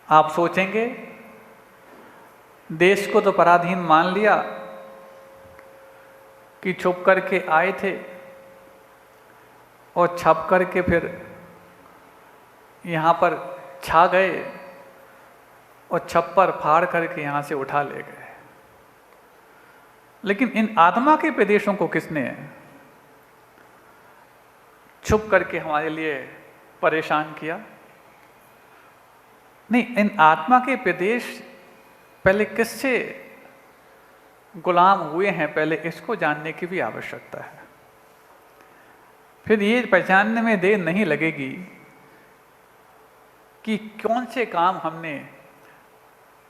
आप सोचेंगे देश को तो पराधीन मान लिया कि छुप करके आए थे और छप करके फिर यहाँ पर छा गए और छप्पर फाड़ करके यहाँ से उठा ले गए। लेकिन इन आत्मा के प्रदेशों को किसने छुप करके हमारे लिए परेशान किया? नहीं, इन आत्मा के प्रदेश पहले किससे गुलाम हुए हैं, पहले इसको जानने की भी आवश्यकता है। फिर ये पहचानने में देर नहीं लगेगी कि कौन से काम हमने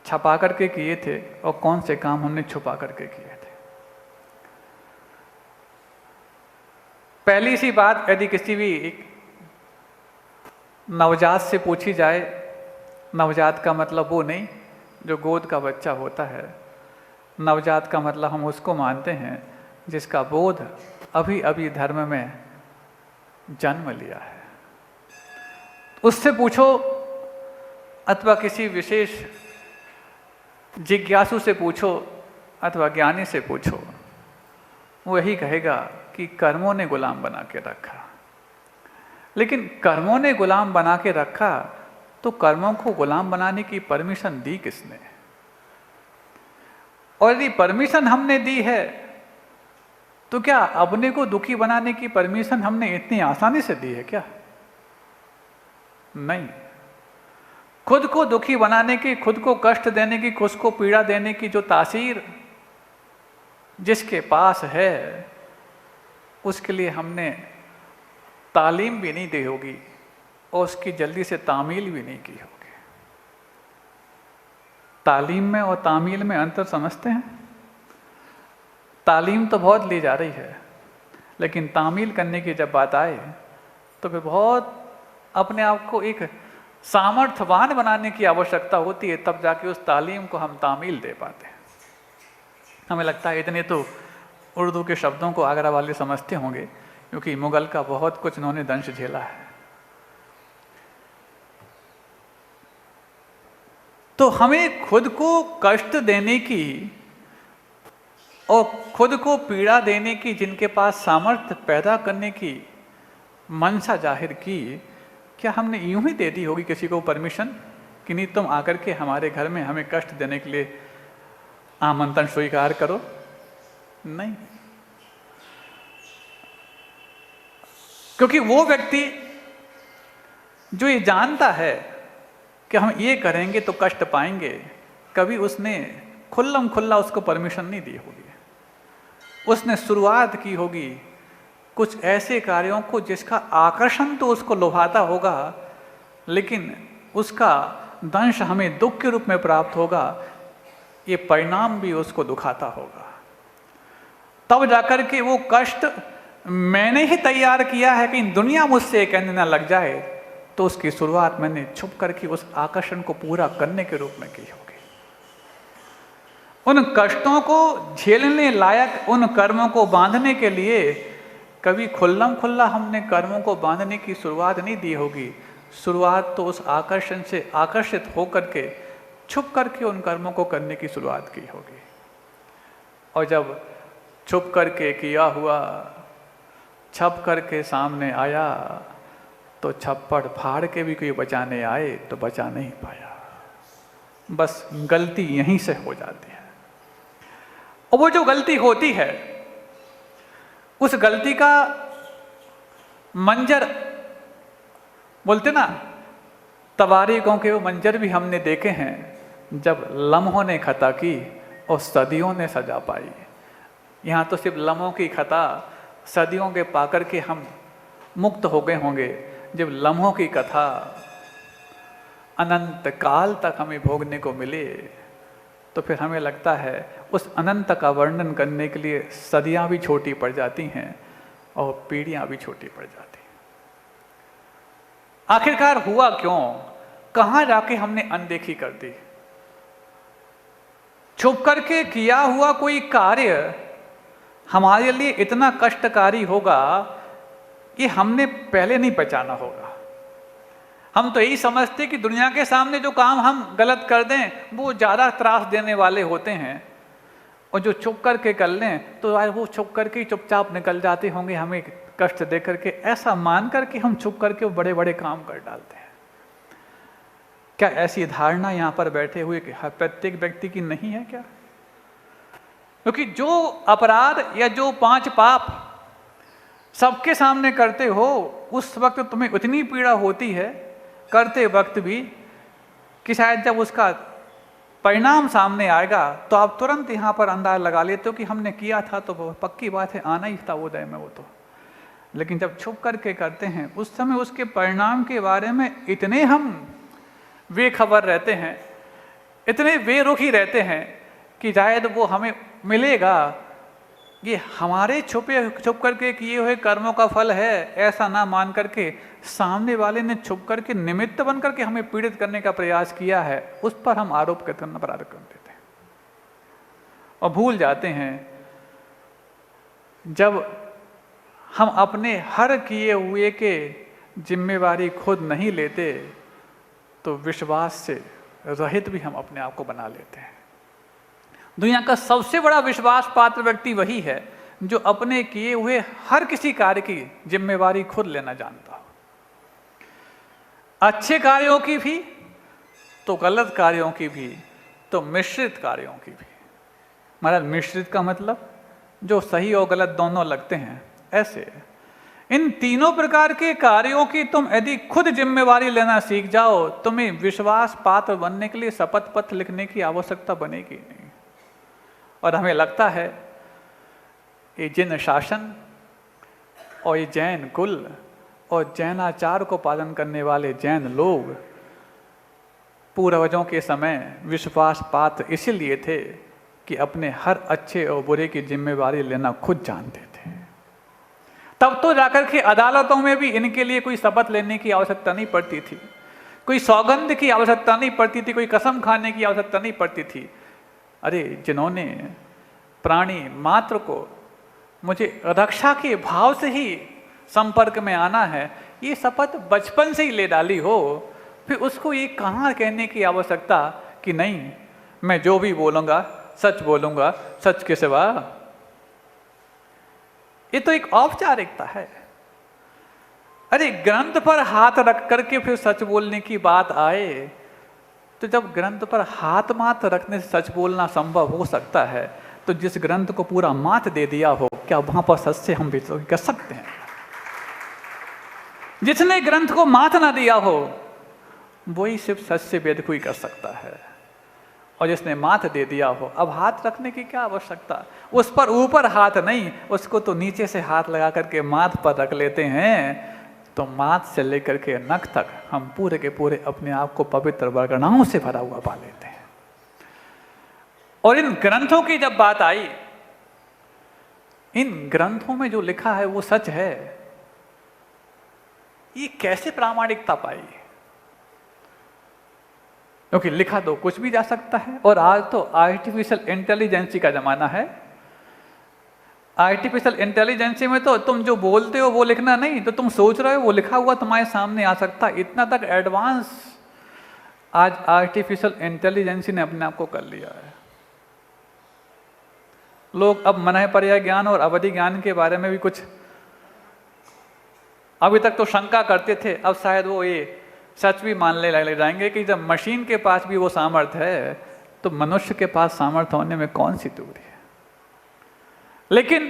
छपा करके किए थे और कौन से काम हमने छुपा करके किए थे। पहली सी बात, यदि किसी भी एक नवजात से पूछी जाए, नवजात का मतलब वो नहीं जो गोद का बच्चा होता है, नवजात का मतलब हम उसको मानते हैं जिसका बोध अभी अभी धर्म में जन्म लिया है। उससे पूछो अथवा किसी विशेष जिज्ञासु से पूछो अथवा ज्ञानी से पूछो, वो यही कहेगा कि कर्मों ने गुलाम बना के रखा। लेकिन कर्मों ने गुलाम बना के रखा तो कर्मों को गुलाम बनाने की परमिशन दी किसने? और यदि परमिशन हमने दी है तो क्या अपने को दुखी बनाने की परमिशन हमने इतनी आसानी से दी है क्या? नहीं। खुद को दुखी बनाने की, खुद को कष्ट देने की, खुद को पीड़ा देने की जो तासीर जिसके पास है उसके लिए हमने तालीम भी नहीं दी होगी और उसकी जल्दी से तामील भी नहीं की होगी। तालीम में और तामील में अंतर समझते हैं? तालीम तो बहुत ली जा रही है, लेकिन तामील करने की जब बात आए तो फिर बहुत अपने आप को एक सामर्थ्यवान बनाने की आवश्यकता होती है, तब जाके उस तालीम को हम तामील दे पाते हैं। हमें लगता है इतने तो उर्दू के शब्दों को आगरा वाले समझते होंगे, क्योंकि मुगल का बहुत कुछ उन्होंने दंश झेला है। तो हमें खुद को कष्ट देने की और खुद को पीड़ा देने की, जिनके पास सामर्थ्य पैदा करने की मंशा जाहिर की, क्या हमने यूं ही दे दी होगी किसी को परमिशन कि नहीं तुम आकर के हमारे घर में हमें कष्ट देने के लिए आमंत्रण स्वीकार करो? नहीं। क्योंकि वो व्यक्ति जो ये जानता है कि हम ये करेंगे तो कष्ट पाएंगे, कभी उसने खुल्लम खुल्ला उसको परमिशन नहीं दी होगी। उसने शुरुआत की होगी कुछ ऐसे कार्यों को जिसका आकर्षण तो उसको लुभाता होगा, लेकिन उसका दंश हमें दुख के रूप में प्राप्त होगा, ये परिणाम भी उसको दुखाता होगा। तब जाकर के वो कष्ट मैंने ही तैयार किया है कि दुनिया मुझसे कहने ना लग जाए, तो उसकी शुरुआत मैंने छुप करके उस आकर्षण को पूरा करने के रूप में की होगी। उन कष्टों को झेलने लायक उन कर्मों को बांधने के लिए कभी खुल्लम खुल्ला हमने कर्मों को बांधने की शुरुआत नहीं दी होगी। शुरुआत तो उस आकर्षण से आकर्षित होकर के छुप करके उन कर्मों को करने की शुरुआत की होगी। और जब छुप करके किया हुआ छप करके सामने आया तो छप्पड़ फाड़ के भी कोई बचाने आए तो बचा नहीं पाया। बस गलती यहीं से हो जाती है। और वो जो गलती होती है, उस गलती का मंजर बोलते ना, तवारीखों के वो मंजर भी हमने देखे हैं जब लम्हों ने खता की और सदियों ने सजा पाई। यहाँ तो सिर्फ लम्हों की खता, सदियों के पाकर के हम मुक्त हो गए होंगे। जब लम्हों की कथा अनंत काल तक हमें भोगने को मिले तो फिर हमें लगता है उस अनंत का वर्णन करने के लिए सदियां भी छोटी पड़ जाती हैं और पीढ़ियां भी छोटी पड़ जाती हैं। आखिरकार हुआ क्यों? कहाँ जाके हमने अनदेखी कर दी? छुप करके किया हुआ कोई कार्य हमारे लिए इतना कष्टकारी होगा, ये हमने पहले नहीं पहचाना होगा। हम तो यही समझते कि दुनिया के सामने जो काम हम गलत कर दें वो ज़्यादा त्रास देने वाले होते हैं, और जो छुप करके कर लें तो वो छुप करके चुपचाप निकल जाते होंगे हमें कष्ट दे करके, ऐसा मान करके हम छुप करके वो बड़े बड़े काम कर डालते हैं। क्या ऐसी धारणा यहाँ पर बैठे हुए प्रत्येक व्यक्ति की नहीं है क्या? क्योंकि जो अपराध या जो 5 पाप सबके सामने करते हो उस वक्त तुम्हें इतनी पीड़ा होती है करते वक्त भी कि शायद जब उसका परिणाम सामने आएगा तो आप तुरंत यहाँ पर अंदाज लगा लेते हो कि हमने किया था तो पक्की बात है आना ही था उदय में वो तो। लेकिन जब छुप करके करते हैं उस समय उसके परिणाम के बारे में इतने हम बेखबर रहते हैं, इतने बेरुखी रहते हैं कि शायद वो हमें मिलेगा, ये हमारे छुप करके किए हुए कर्मों का फल है ऐसा ना मान करके सामने वाले ने छुप करके निमित्त बन करके हमें पीड़ित करने का प्रयास किया है, उस पर हम आरोप करना प्रारंभ कर देते हैं और भूल जाते हैं जब हम अपने हर किए हुए के जिम्मेवारी खुद नहीं लेते तो विश्वास से रहित भी हम अपने आप को बना लेते हैं। दुनिया का सबसे बड़ा विश्वास पात्र व्यक्ति वही है जो अपने किए हुए हर किसी कार्य की जिम्मेवारी खुद लेना जानता हो, अच्छे कार्यों की भी तो गलत कार्यों की भी तो मिश्रित कार्यों की भी। मतलब मिश्रित का मतलब जो सही और गलत दोनों लगते हैं, ऐसे इन तीनों प्रकार के कार्यों की तुम यदि खुद जिम्मेवारी लेना सीख जाओ तुम्हें विश्वास पात्र बनने के लिए शपथ पत्र लिखने की आवश्यकता बनेगी नहीं। और हमें लगता है ये जिन शासन और ये जैन कुल और जैनाचार को पालन करने वाले जैन लोग पूर्वजों के समय विश्वास पात्र इसीलिए थे कि अपने हर अच्छे और बुरे की जिम्मेवारी लेना खुद जानते थे। तब तो जाकर के अदालतों में भी इनके लिए कोई शपथ लेने की आवश्यकता नहीं पड़ती थी, कोई सौगंध की आवश्यकता नहीं पड़ती थी, कोई कसम खाने की आवश्यकता नहीं पड़ती थी। अरे जिन्होंने प्राणी मात्र को मुझे रक्षा के भाव से ही संपर्क में आना है ये शपथ बचपन से ही ले डाली हो, फिर उसको ये कहाँ कहने की आवश्यकता कि नहीं मैं जो भी बोलूँगा सच बोलूँगा, सच के सिवा। ये तो एक औपचारिकता है। अरे ग्रंथ पर हाथ रख करके फिर सच बोलने की बात आए तो जब ग्रंथ पर हाथ मात रखने से सच बोलना संभव हो सकता है तो जिस ग्रंथ को पूरा मात दे दिया हो क्या वहां पर सच से हम विश्वास कर सकते हैं? जिसने ग्रंथ को मात ना दिया हो वही सिर्फ सच से बेदखुई कर सकता है, और जिसने मात दे दिया हो अब हाथ रखने की क्या आवश्यकता? उस पर ऊपर हाथ नहीं, उसको तो नीचे से हाथ लगा करके माथ पर रख लेते हैं तो माथ से लेकर के नख तक हम पूरे के पूरे अपने आप को पवित्र वर्गणाओं से भरा हुआ पा लेते हैं। और इन ग्रंथों की जब बात आई, इन ग्रंथों में जो लिखा है वो सच है, ये कैसे प्रामाणिकता पाई? क्योंकि लिखा तो कुछ भी जा सकता है और आज तो आर्टिफिशियल इंटेलिजेंसी का जमाना है। आर्टिफिशियल इंटेलिजेंसी में तो तुम जो बोलते हो वो लिखना नहीं, तो तुम सोच रहे हो वो लिखा हुआ तुम्हारे सामने आ सकता है। इतना तक एडवांस आज आर्टिफिशियल इंटेलिजेंसी ने अपने आप को कर लिया है। लोग अब मनः पर्याय ज्ञान और अवधि ज्ञान के बारे में भी कुछ अभी तक तो शंका करते थे, अब शायद वो ये सच भी मानने लग जाएंगे कि जब मशीन के पास भी वो सामर्थ्य है तो मनुष्य के पास सामर्थ्य होने में कौन सी दूरी है। लेकिन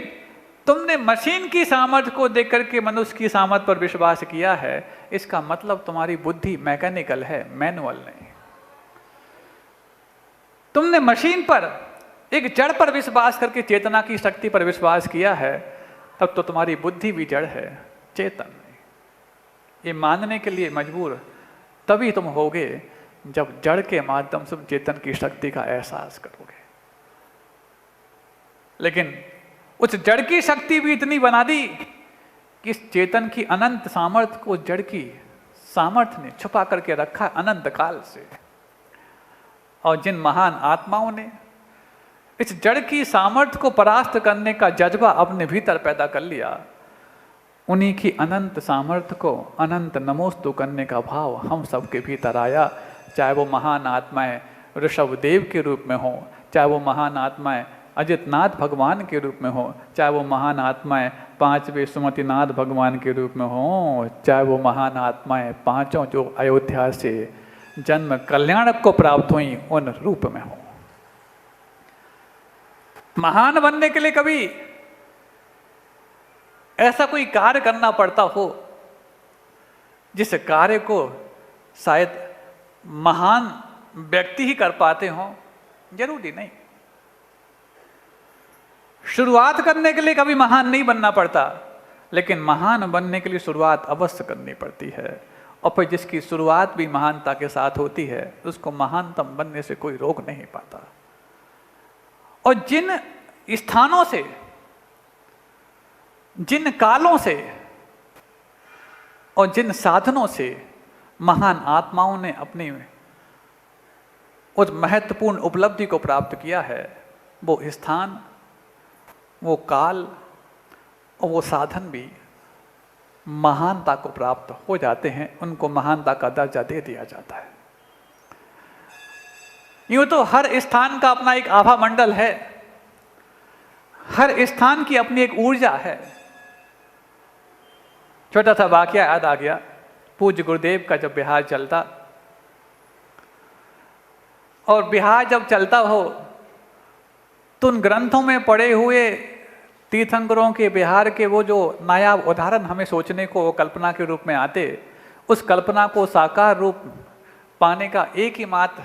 तुमने मशीन की सामर्थ्य को देख करके मनुष्य की सामर्थ्य पर विश्वास किया है, इसका मतलब तुम्हारी बुद्धि मैकेनिकल है, मैनुअल नहीं। तुमने मशीन पर एक जड़ पर विश्वास करके चेतना की शक्ति पर विश्वास किया है, तब तो तुम्हारी बुद्धि भी जड़ है, चेतन नहीं। ये मानने के लिए मजबूर तभी तुम होगे जब जड़ के माध्यम से चेतन की शक्ति का एहसास करोगे। लेकिन उस जड़ की शक्ति भी इतनी बना दी कि इस चेतन की अनंत सामर्थ्य को जड़ की सामर्थ्य ने छुपा करके रखा अनंत काल से। और जिन महान आत्माओं ने इस जड़ की सामर्थ्य को परास्त करने का जज्बा अपने भीतर पैदा कर लिया, उन्हीं की अनंत सामर्थ्य को अनंत नमोस्तु करने का भाव हम सबके भीतर आया। चाहे वो महान आत्माएं ऋषभदेव के रूप में हो, चाहे वो महान आत्माएं अजितनाथ भगवान के रूप में हो, चाहे वो महान आत्माएं पांचवें सुमतिनाथ भगवान के रूप में हो, चाहे वो महान आत्माएं पांचों जो अयोध्या से जन्म कल्याणक को प्राप्त हुई उन रूप में हो। महान बनने के लिए कभी ऐसा कोई कार्य करना पड़ता हो जिस कार्य को शायद महान व्यक्ति ही कर पाते हो? जरूरी नहीं। शुरुआत करने के लिए कभी महान नहीं बनना पड़ता, लेकिन महान बनने के लिए शुरुआत अवश्य करनी पड़ती है। और फिर जिसकी शुरुआत भी महानता के साथ होती है उसको महानतम बनने से कोई रोक नहीं पाता। और जिन स्थानों से, जिन कालों से और जिन साधनों से महान आत्माओं ने अपनी उस महत्वपूर्ण उपलब्धि को प्राप्त किया है, वो स्थान, वो काल और वो साधन भी महानता को प्राप्त हो जाते हैं, उनको महानता का दर्जा दे दिया जाता है। यूं तो हर स्थान का अपना एक आभा मंडल है, हर स्थान की अपनी एक ऊर्जा है। छोटा सा वाकया याद आ गया। पूज्य गुरुदेव का जब बिहार चलता, और बिहार जब चलता हो तो उन ग्रंथों में पढ़े हुए तीर्थंकरों के बिहार के वो जो नायाब उदाहरण हमें सोचने को कल्पना के रूप में आते, उस कल्पना को साकार रूप पाने का एक ही मात्र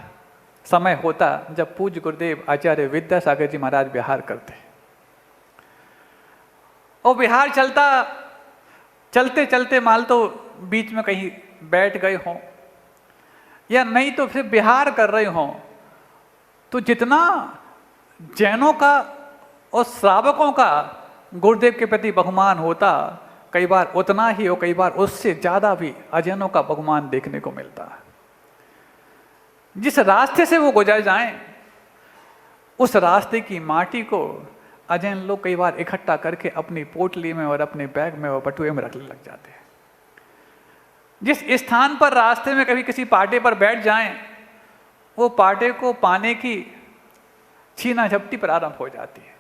समय होता जब पूज्य गुरुदेव आचार्य विद्यासागर जी महाराज बिहार करते। और बिहार चलता, चलते चलते मान तो बीच में कहीं बैठ गए हों या नहीं तो फिर बिहार कर रहे हों, तो जितना जैनों का और श्रावकों का गुरुदेव के प्रति बहुमान होता, कई बार उतना ही और कई बार उससे ज्यादा भी अजैनों का बहुमान देखने को मिलता। जिस रास्ते से वो गुजर जाएं, उस रास्ते की माटी को अजैन लोग कई बार इकट्ठा करके अपनी पोटली में और अपने बैग में और बटुए में रखने लग जाते हैं। जिस स्थान पर रास्ते में कभी किसी पाटे पर बैठ जाएं, वो पाटे को पाने की छीना झपटी प्रारंभ हो जाती है।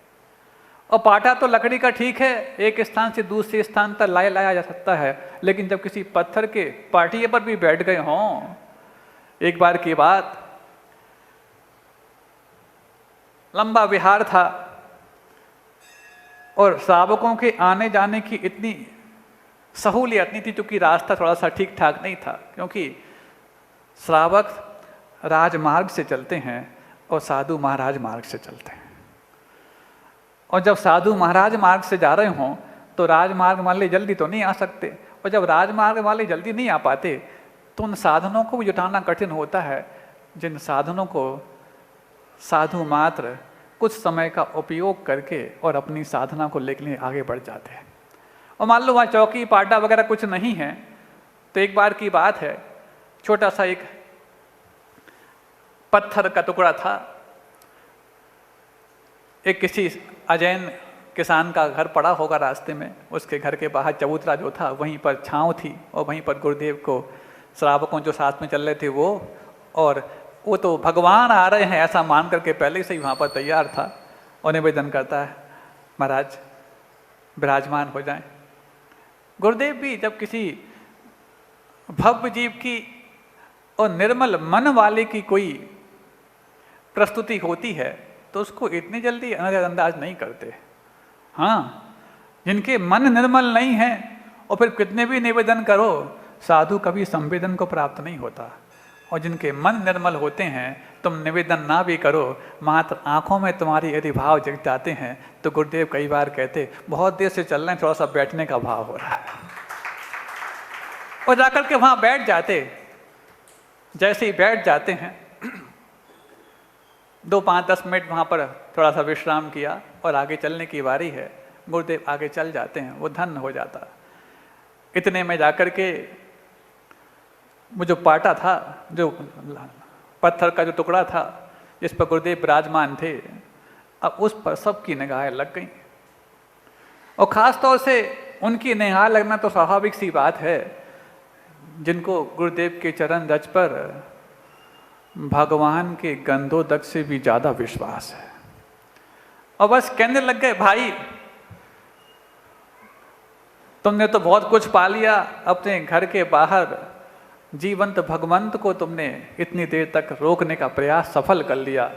और पाटा तो लकड़ी का ठीक है, एक स्थान से दूसरे स्थान तक लाया जा सकता है, लेकिन जब किसी पत्थर के पाटिये पर भी बैठ गए हों, एक बार की बात, लंबा विहार था और श्रावकों के आने जाने की इतनी सहूलियत नहीं थी, क्योंकि रास्ता थोड़ा सा ठीक ठाक नहीं था, क्योंकि श्रावक राजमार्ग से चलते हैं और साधु महाराज मार्ग से चलते हैं। और जब साधु महाराज मार्ग से जा रहे हों तो राजमार्ग वाले जल्दी तो नहीं आ सकते, और जब राजमार्ग वाले जल्दी नहीं आ पाते तो उन साधनों को भी जुटाना कठिन होता है, जिन साधनों को साधु मात्र कुछ समय का उपयोग करके और अपनी साधना को लेकर आगे बढ़ जाते हैं। और मान लो वहाँ चौकी पाटा वगैरह कुछ नहीं है, तो एक बार की बात है, छोटा सा एक पत्थर का टुकड़ा था, एक किसी अजैन किसान का घर पड़ा होगा रास्ते में, उसके घर के बाहर चबूतरा जो था वहीं पर छांव थी, और वहीं पर गुरुदेव को श्रावकों जो साथ में चल रहे थे वो तो भगवान आ रहे हैं ऐसा मान करके पहले से ही वहाँ पर तैयार था, और निवेदन करता है महाराज विराजमान हो जाएं। गुरुदेव भी जब किसी भव्य जीव की और निर्मल मन वाले की कोई प्रस्तुति होती है तो उसको इतनी जल्दी नजरअंदाज नहीं करते। हाँ, जिनके मन निर्मल नहीं है और फिर कितने भी निवेदन करो, साधु कभी संवेदन को प्राप्त नहीं होता। और जिनके मन निर्मल होते हैं, तुम निवेदन ना भी करो, मात्र आंखों में तुम्हारी यदि भाव जग जाते हैं, तो गुरुदेव कई बार कहते बहुत देर से चल रहे हैं, थोड़ा सा बैठने का भाव हो रहा है, और जाकर के वहां बैठ जाते। जैसे ही बैठ जाते हैं, 2-5-10 मिनट वहाँ पर थोड़ा सा विश्राम किया और आगे चलने की बारी है, गुरुदेव आगे चल जाते हैं, वो धन्य हो जाता। इतने में जाकर के वो जो पाटा था, जो पत्थर का जो टुकड़ा था जिस पर गुरुदेव विराजमान थे, अब उस पर सबकी निगाहें लग गई। और ख़ास तौर से उनकी निहाल लगना तो स्वाभाविक सी बात है, जिनको गुरुदेव के चरण रज पर भगवान के गंधोदक से भी ज्यादा विश्वास है। और बस कहने लग गए, भाई तुमने तो बहुत कुछ पा लिया, अपने घर के बाहर जीवंत भगवंत को तुमने इतनी देर तक रोकने का प्रयास सफल कर लिया।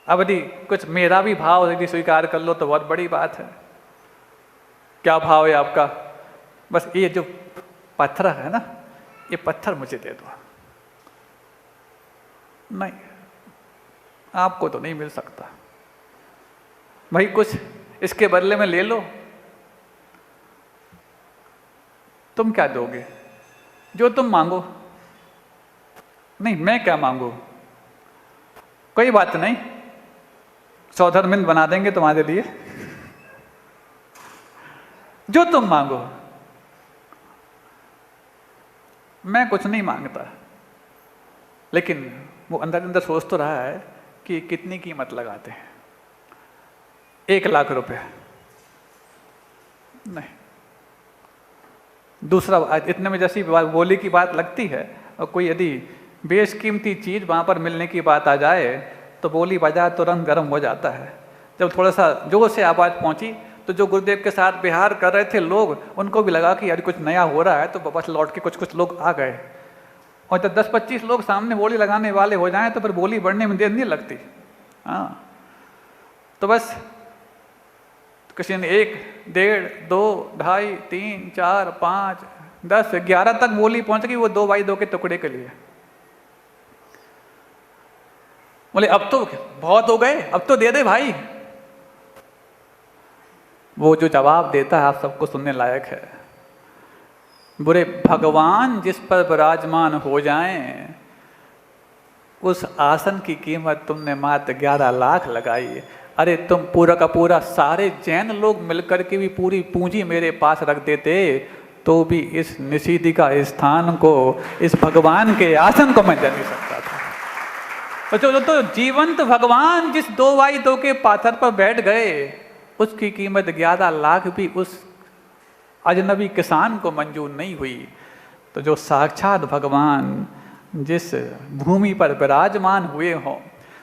अब यदि कुछ मेरा भी भाव यदि स्वीकार कर लो तो बहुत बड़ी बात है। क्या भाव है आपका? बस ये जो पत्थर है ना, ये पत्थर मुझे दे दो। नहीं, आपको तो नहीं मिल सकता भाई, कुछ इसके बदले में ले लो। तुम क्या दोगे? जो तुम मांगो। नहीं, मैं क्या मांगू? कोई बात नहीं, सौधर्मिंद बना देंगे तुम्हारे लिए, जो तुम मांगो। मैं कुछ नहीं मांगता, लेकिन वो अंदर अंदर सोच तो रहा है कि कितनी कीमत लगाते हैं। 1 लाख रुपए नहीं। दूसरा, इतने में जैसी बोली की बात लगती है और कोई यदि बेशकीमती चीज वहां पर मिलने की बात आ जाए तो बोली बाजार तुरंत गर्म हो जाता है। जब थोड़ा सा जोर से आवाज पहुंची तो जो गुरुदेव के साथ विहार कर रहे थे लोग, उनको भी लगा कि यार कुछ नया हो रहा है, तो बस लौट के कुछ लोग आ गए। और जब 10-25 लोग सामने बोली लगाने वाले हो जाएं तो फिर बोली बढ़ने में देर नहीं लगती। हाँ, तो बस किसी ने 1, 1.5, 2, 2.5, 3, 4, 5, 10, 11 तक बोली पहुंच गई, वो 2x2 के टुकड़े के लिए। बोले अब तो बहुत हो गए, अब तो दे दे भाई। वो जो जवाब देता है आप सबको सुनने लायक है। बुरे भगवान जिस पर विराजमान हो जाएं, उस आसन की कीमत तुमने मात्र 11 लाख लगाई। अरे तुम पूरा का पूरा सारे जैन लोग मिलकर के भी पूरी पूंजी मेरे पास रख देते तो भी इस निषिदिका स्थान को, इस भगवान के आसन को मैं दे नहीं सकता था। तो जीवंत भगवान जिस 2x2 के पाथर पर बैठ गए, उसकी कीमत 11 लाख भी उस अजनबी किसान को मंजूर नहीं हुई। तो जो साक्षात भगवान जिस भूमि पर विराजमान हुए हों,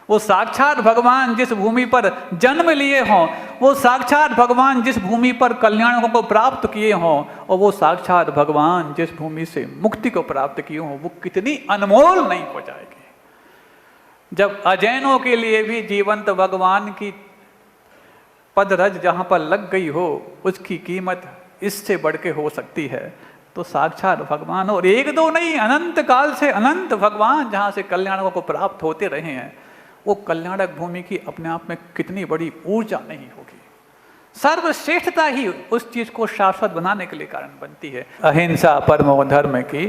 वो साक्षात भगवान जिस भूमि पर जन्म लिए हों, वो साक्षात भगवान जिस भूमि पर कल्याण को प्राप्त किए हों, और वो साक्षात भगवान जिस भूमि से मुक्ति को प्राप्त किए हों, वो कितनी अनमोल नहीं हो जाएगी। जब अजैनों के लिए भी जीवंत भगवान की पदरज जहां पर लग गई हो, उसकी कीमत इससे बढ़ के हो सकती है, तो साक्षात भगवान, और 1-2 नहीं, अनंत काल से अनंत भगवान जहां से कल्याणों को प्राप्त होते रहे हैं, वो कल्याणक भूमि की अपने आप में कितनी बड़ी ऊर्जा नहीं होगी। सर्वश्रेष्ठता ही उस चीज को शाश्वत बनाने के लिए कारण बनती है। अहिंसा परमो धर्म की